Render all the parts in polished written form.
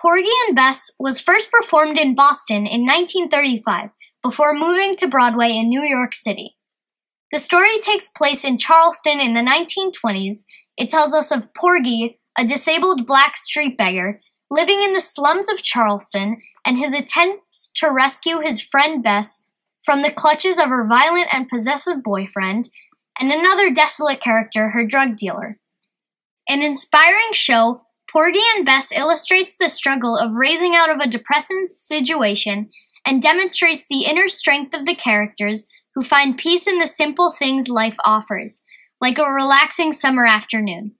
Porgy and Bess was first performed in Boston in 1935 before moving to Broadway in New York City. The story takes place in Charleston in the 1920s. It tells us of Porgy, a disabled black street beggar, living in the slums of Charleston, and his attempts to rescue his friend Bess from the clutches of her violent and possessive boyfriend, and another desolate character, her drug dealer. An inspiring show, Porgy and Bess illustrates the struggle of raising out of a depressing situation and demonstrates the inner strength of the characters who find peace in the simple things life offers, like a relaxing summer afternoon.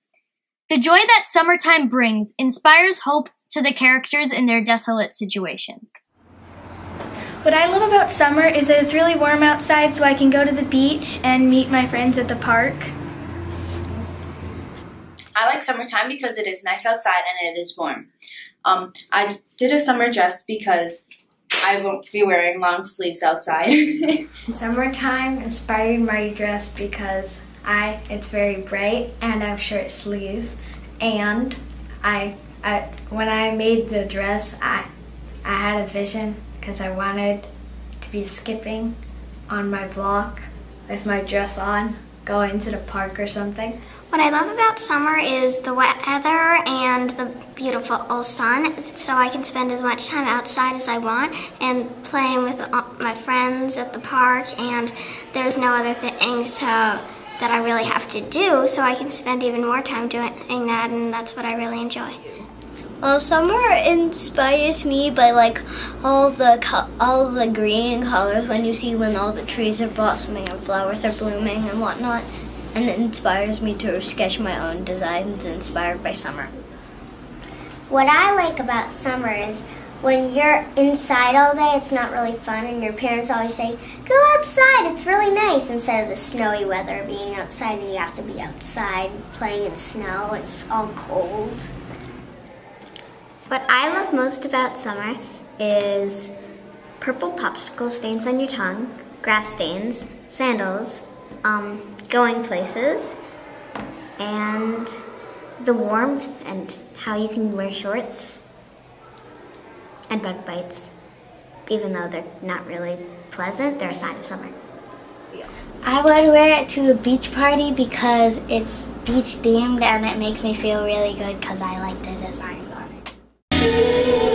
The joy that summertime brings inspires hope to the characters in their desolate situation. What I love about summer is that it's really warm outside, so I can go to the beach and meet my friends at the park. I like summertime because it is nice outside and it is warm. I did a summer dress because I won't be wearing long sleeves outside. Summertime inspired my dress because it's very bright and I have short sleeves. And when I made the dress, I had a vision because I wanted to be skipping on my block with my dress on, going to the park or something. What I love about summer is the weather and the beautiful sun, so I can spend as much time outside as I want and playing with my friends at the park, and there's no other things that I really have to do, so I can spend even more time doing that, and that's what I really enjoy. Well, summer inspires me by all the green colors when all the trees are blossoming and flowers are blooming and whatnot. And it inspires me to sketch my own designs inspired by summer. What I like about summer is when you're inside all day, it's not really fun, and your parents always say, go outside, it's really nice, instead of the snowy weather being outside and you have to be outside playing in snow and it's all cold. What I love most about summer is purple popsicle stains on your tongue, grass stains, sandals, going places, and the warmth and how you can wear shorts, and bug bites. Even though they're not really pleasant, they're a sign of summer. I would wear it to a beach party because it's beach themed and it makes me feel really good because I like the designs on it. Yeah.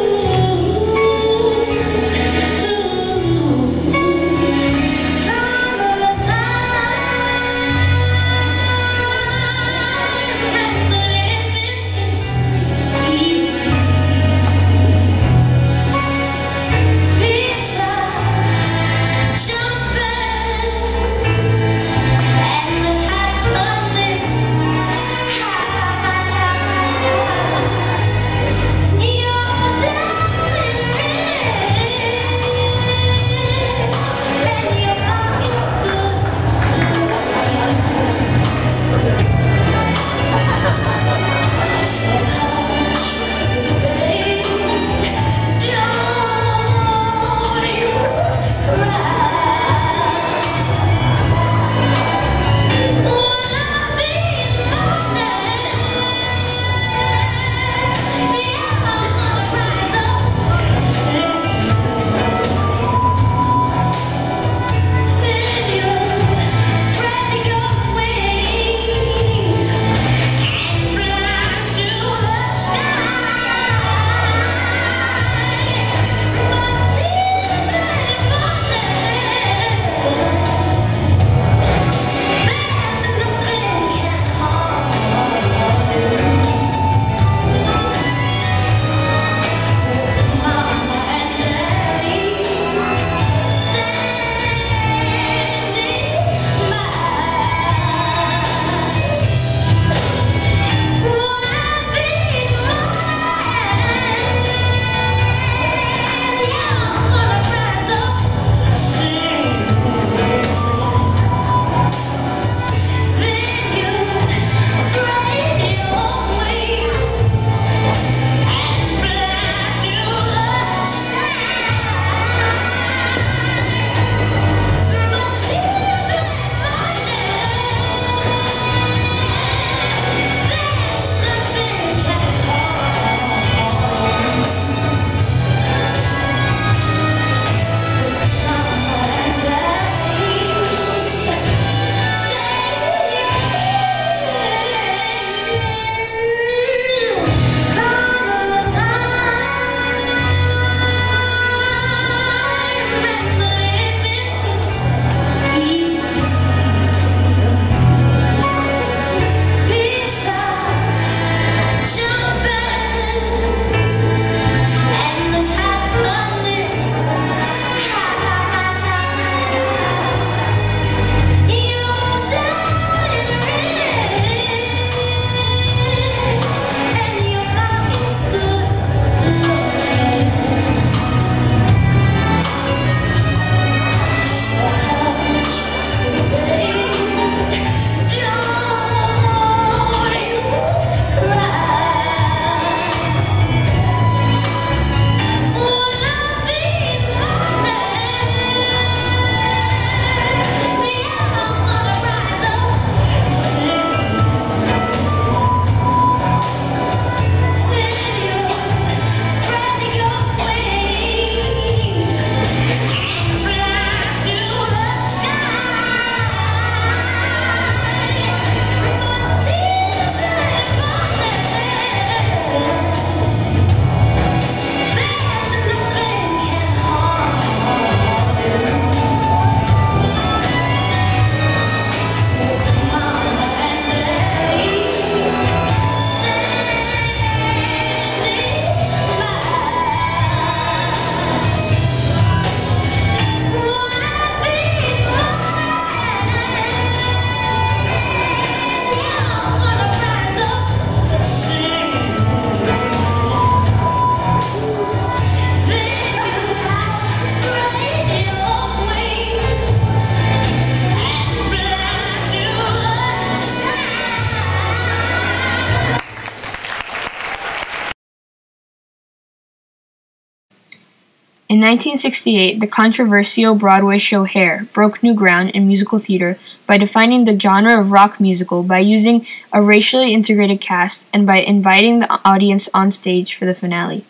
In 1968, the controversial Broadway show Hair broke new ground in musical theater by defining the genre of rock musical by using a racially integrated cast and by inviting the audience on stage for the finale.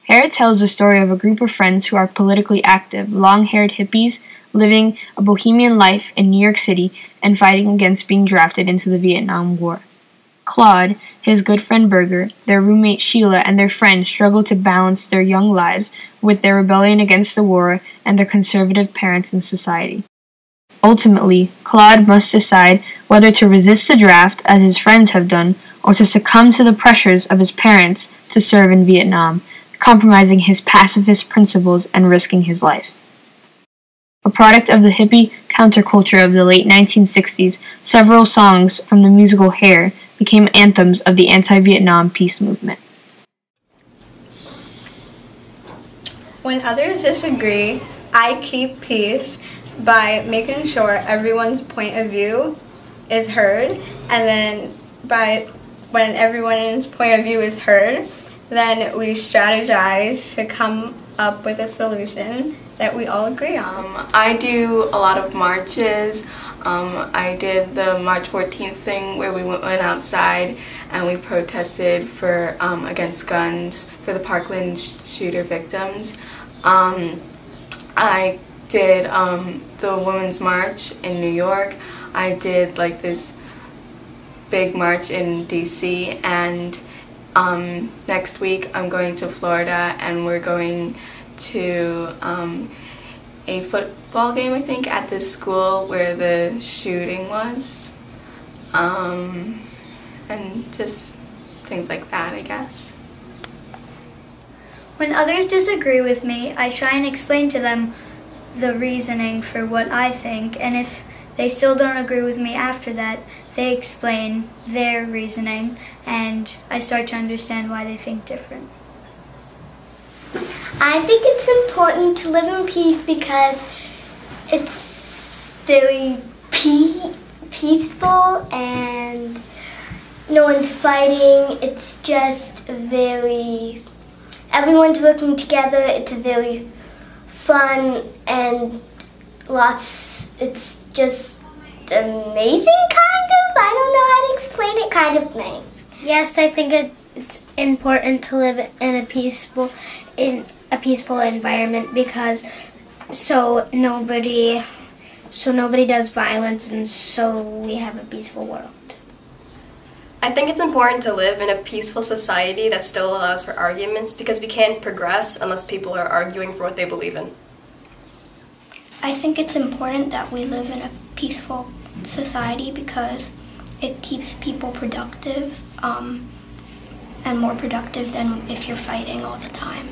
Hair tells the story of a group of friends who are politically active, long-haired hippies living a bohemian life in New York City and fighting against being drafted into the Vietnam War. Claude, his good friend Berger, their roommate Sheila, and their friends struggle to balance their young lives with their rebellion against the war and their conservative parents and society. Ultimately, Claude must decide whether to resist the draft, as his friends have done, or to succumb to the pressures of his parents to serve in Vietnam, compromising his pacifist principles and risking his life. A product of the hippie counterculture of the late 1960s, several songs from the musical Hair became anthems of the anti-Vietnam peace movement. When others disagree, I keep peace by making sure everyone's point of view is heard, and then when everyone's point of view is heard, then we strategize to come up with a solution that we all agree on. I do a lot of marches. I did the March 14th thing where we went outside and we protested for against guns for the Parkland shooter victims. I did the Women's March in New York. I did like this big march in DC, and next week I'm going to Florida and we're going to a football game, I think, at this school where the shooting was, and just things like that, I guess. When others disagree with me, I try and explain to them the reasoning for what I think, and if they still don't agree with me after that, they explain their reasoning, and I start to understand why they think different. I think it's important to live in peace because it's very peaceful and no one's fighting. It's just everyone's working together. It's very fun and it's just amazing, kind of. I don't know how to explain it, kind of thing. Yes, I think it's important to live in a peaceful environment because so nobody does violence, and so we have a peaceful world. I think it's important to live in a peaceful society that still allows for arguments because we can't progress unless people are arguing for what they believe in. I think it's important that we live in a peaceful society because it keeps people productive, and more productive than if you're fighting all the time.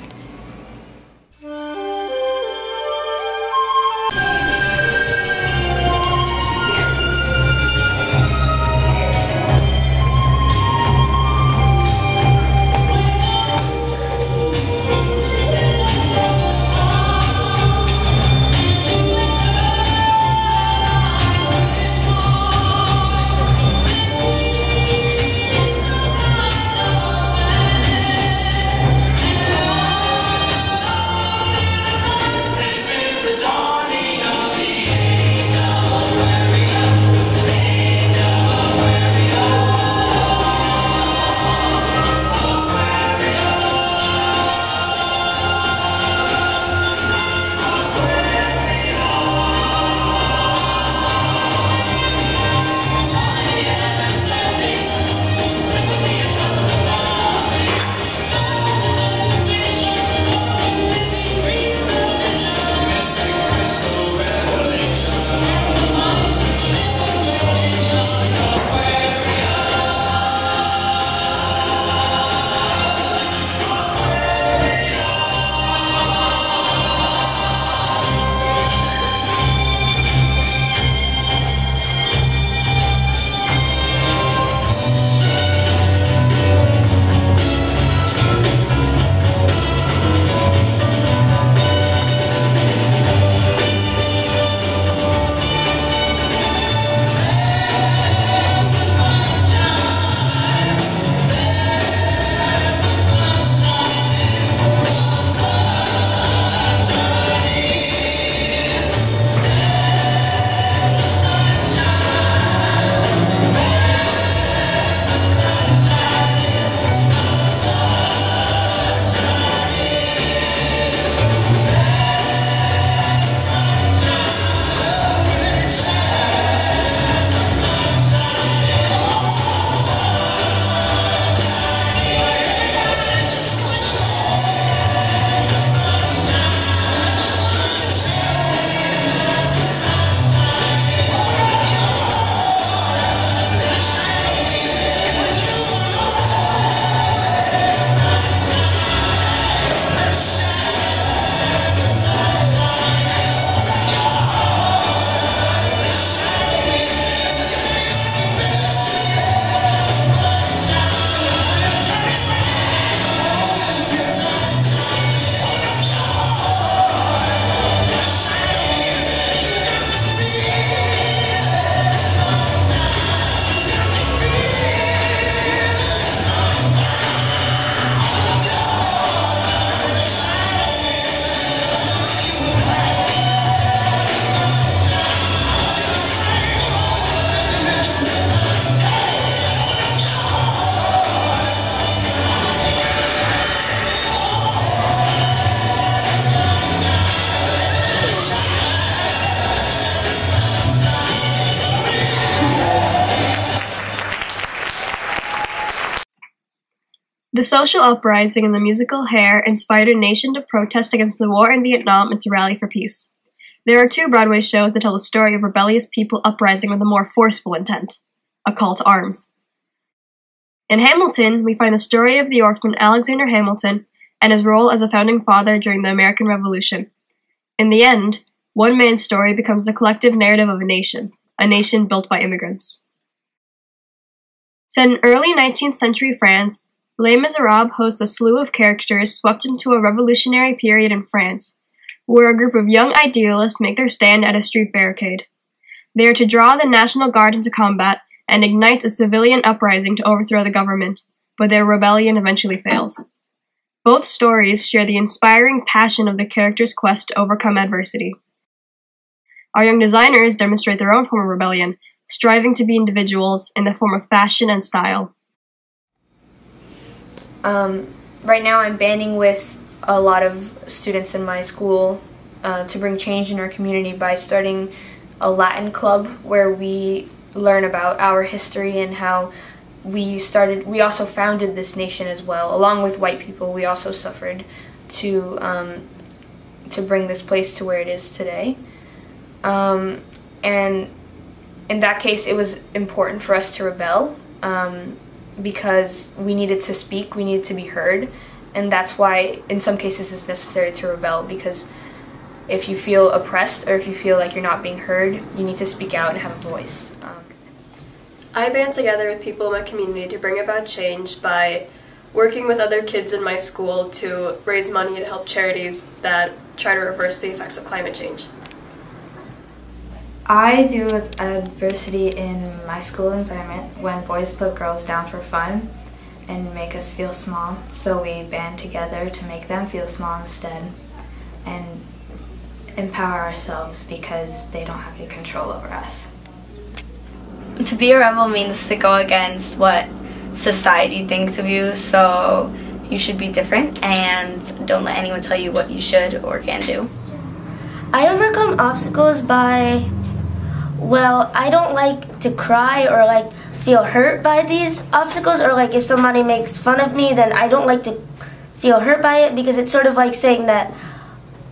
The social uprising in the musical Hair inspired a nation to protest against the war in Vietnam and to rally for peace. There are 2 Broadway shows that tell the story of rebellious people uprising with a more forceful intent, a call to arms. In Hamilton, we find the story of the orphan Alexander Hamilton and his role as a founding father during the American Revolution. In the end, one man's story becomes the collective narrative of a nation built by immigrants. Set in early 19th century France, Les Miserables hosts a slew of characters swept into a revolutionary period in France, where a group of young idealists make their stand at a street barricade. They are to draw the National Guard into combat and ignite a civilian uprising to overthrow the government, but their rebellion eventually fails. Both stories share the inspiring passion of the characters' quest to overcome adversity. Our young designers demonstrate their own form of rebellion, striving to be individuals in the form of fashion and style. Right now I'm banding with a lot of students in my school to bring change in our community by starting a Latin club where we learn about our history and how we also founded this nation as well. Along with white people, we also suffered to bring this place to where it is today. And in that case, it was important for us to rebel because we needed to speak, we needed to be heard, and that's why in some cases it's necessary to rebel, because if you feel oppressed or if you feel like you're not being heard, you need to speak out and have a voice. I band together with people in my community to bring about change by working with other kids in my school to raise money to help charities that try to reverse the effects of climate change. I deal with adversity in my school environment when boys put girls down for fun and make us feel small, so we band together to make them feel small instead and empower ourselves because they don't have any control over us. To be a rebel means to go against what society thinks of you, so you should be different and don't let anyone tell you what you should or can do. I overcome obstacles by, well, I don't like to cry or like feel hurt by these obstacles, or like if somebody makes fun of me, then I don't like to feel hurt by it, because it's sort of like saying that,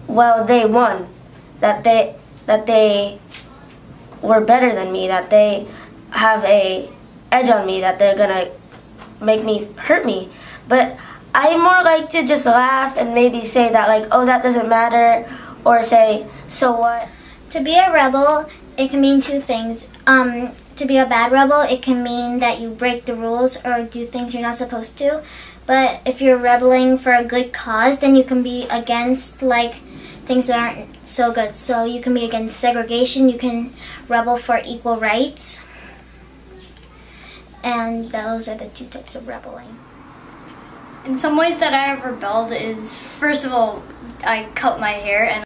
well, they won, that they were better than me, that they have a edge on me, that they're gonna make me hurt me. But I more like to just laugh and maybe say that, like, oh, that doesn't matter, or say, so what? To be a rebel, it can mean 2 things. To be a bad rebel, it can mean that you break the rules or do things you're not supposed to. But if you're rebelling for a good cause, then you can be against, like, things that aren't so good. So you can be against segregation, you can rebel for equal rights. And those are the 2 types of rebelling. In some ways that I have rebelled is, first of all, I cut my hair, and